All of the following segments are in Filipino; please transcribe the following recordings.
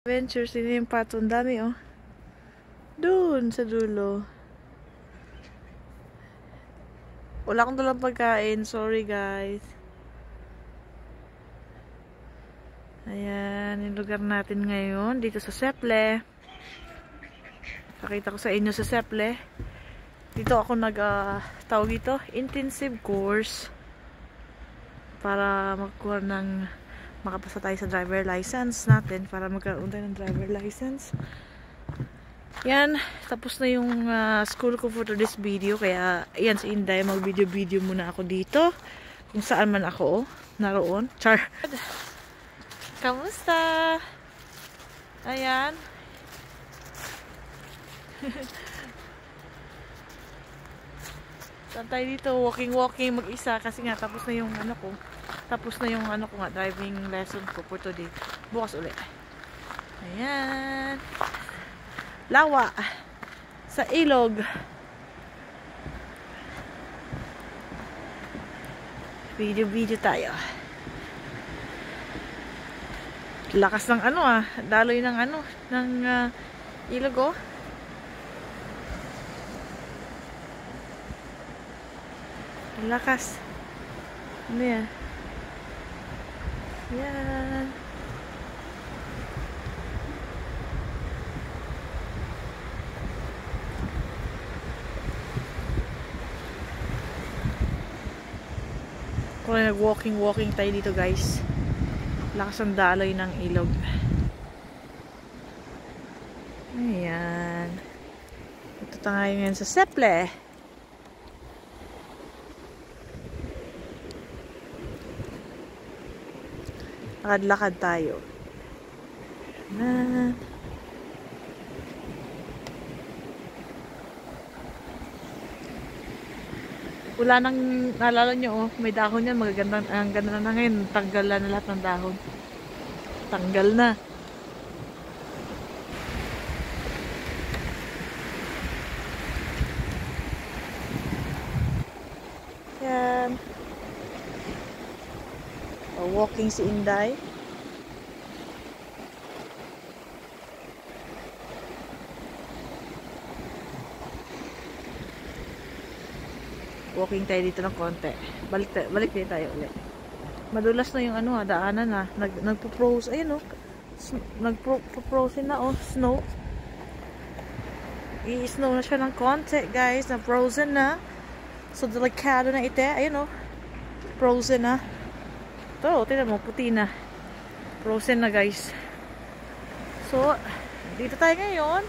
Adventures, ini yung pato. Ang dami, oh. Doon, sa dulo. Wala akong dalang pagkain. Sorry, guys. Ayan, yung lugar natin ngayon. Dito sa Seple. Pakita ko sa inyo sa Seple. Dito ako tawag ito, intensive course. Para magkuha ng makapasa tayo sa driver license natin, para magkaroon tayo ng driver license. Yan, tapos na yung school ko for today's video, kaya yan si Inday, mag video muna ako dito kung saan man ako naroon. Char. Kamusta? Ayan. Saan tayo dito? Walking mag-isa kasi nga tapos na yung driving lesson ko for today. Bukas ulit. Ayan. Lawa. Sa ilog. Video tayo. Lakas ng daloy ng ilog, oh. Lakas. Ano yan? Yan. Kung nag-walking tayo dito, guys. Lakas ang daloy ng ilog. Ayan. Ito tayo ngayon sa Seple. Lakad-lakad tayo. Na. Wala nang, naalala nyo, oh, may dahon yan, magaganda, ang ganda na ngayon, tanggal na lahat ng dahon. Tanggal na. Yan. Walking si Inday. Walking tayo dito ng konti. Balik din tayo ulit. Madulas na yung daanan na. Nagpo-froze. Ayun, oh. Nagpo-frozen na, oh. Snow. I-snow na siya ng konti, guys. Na-frozen na. So, delikado na ite. Ayun, oh. Frozen na. Ito, tignan mo, puti na. Frozen na, guys. So, dito tayo ngayon.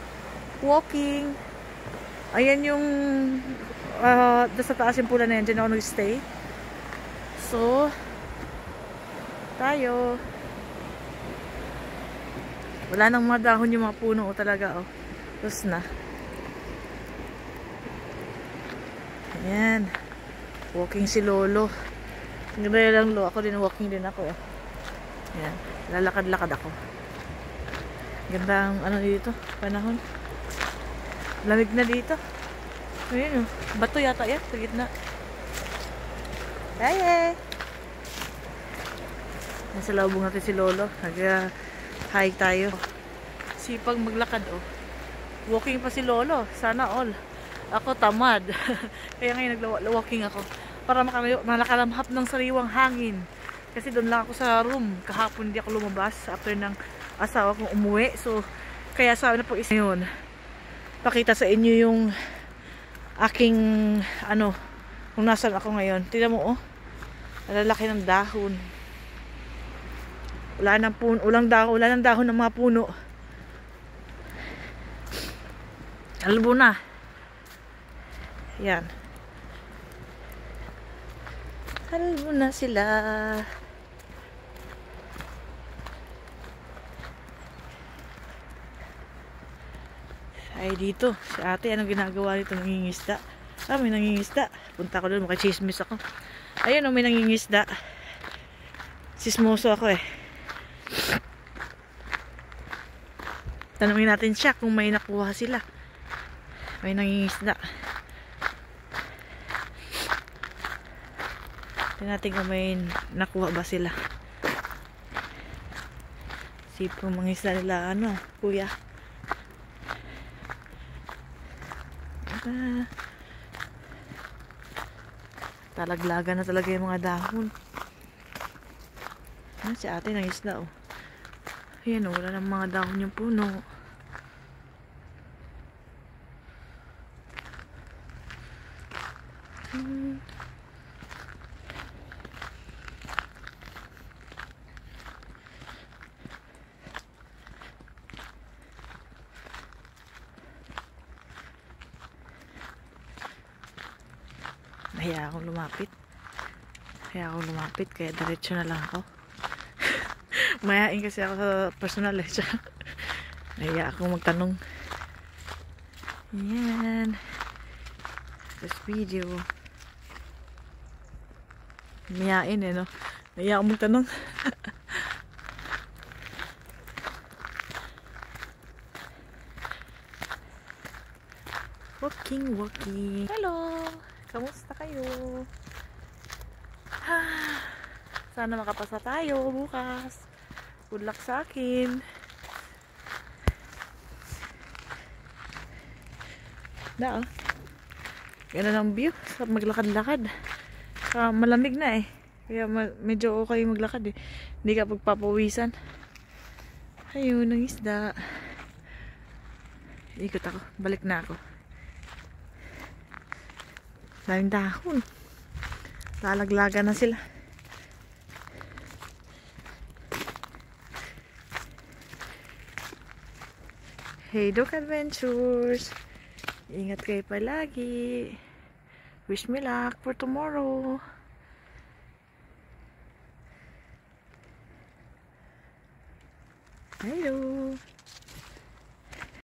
Walking. Ayan yung sa taas yung pula na yan. Diyan ako nag-stay. So, tayo. Wala nang mga dahon yung mga puno, oh, talaga, oh. Tapos na. Ayan. Walking si Lolo. Ganda lang, lo. Ako din, walking din ako, eh. Ayan. Lalakad-lakad ako. Ganda ang dito. Panahon. Lamig na dito. Ayun, oh. Bato yata yan. Sa gitna. Hey! Nasa laubong natin si Lolo. Nag-hike tayo. Sipag maglakad, oh. Walking pa si Lolo. Sana all. Ako tamad. Kaya ngayon nag-walking ako. Para makalamhap ng sariwang hangin. Kasi doon lang ako sa room. Kahapon hindi ako lumabas after ng asawa kong umuwi. So, kaya sabi na po isa yun. Pakita sa inyo yung aking kung nasan ako ngayon. Tignan mo, oh. Lalaki ng dahon. Wala nang dahon ng mga puno. Albo na. Yan. Albo na sila. Ay, dito. Si ate, anong ginagawa dito? Nangingisda. May nangingisda. Punta ko doon, makachismis ako. Ayun, may nangingisda. Sismoso ako, eh. Tanungin natin siya kung may nakuha sila. May nangingisda. Tingnan natin kung may nakuha ba sila. Sipong mga isda nila, ano, kuya. Talaglaga na talaga yung mga dahon. Si ate ng isda, oh. Ayan, oh, wala ng mga dahon yung puno. Nahiya akong lumapit. Kaya diretso na lang ako. Mayain kasi ako sa personal eh. Nahiya akong magtanong. Ayan. This video. Mayain eh, no? Nahiya akong magtanong. Walking. Hello! Kamusta kayo? Sana makapasa tayo bukas. Good luck sa akin. Oh. Ganda ng view. Maglakad-lakad. Malamig na eh. Kaya medyo okay maglakad eh. Hindi ka pagpapawisan. Ayun, ang isda. Ikot ako. Balik na ako. Daming dahon. Lalaglaga na sila. Hey Dog Adventures. Ingat kayo palagi. Wish me luck for tomorrow. Hello.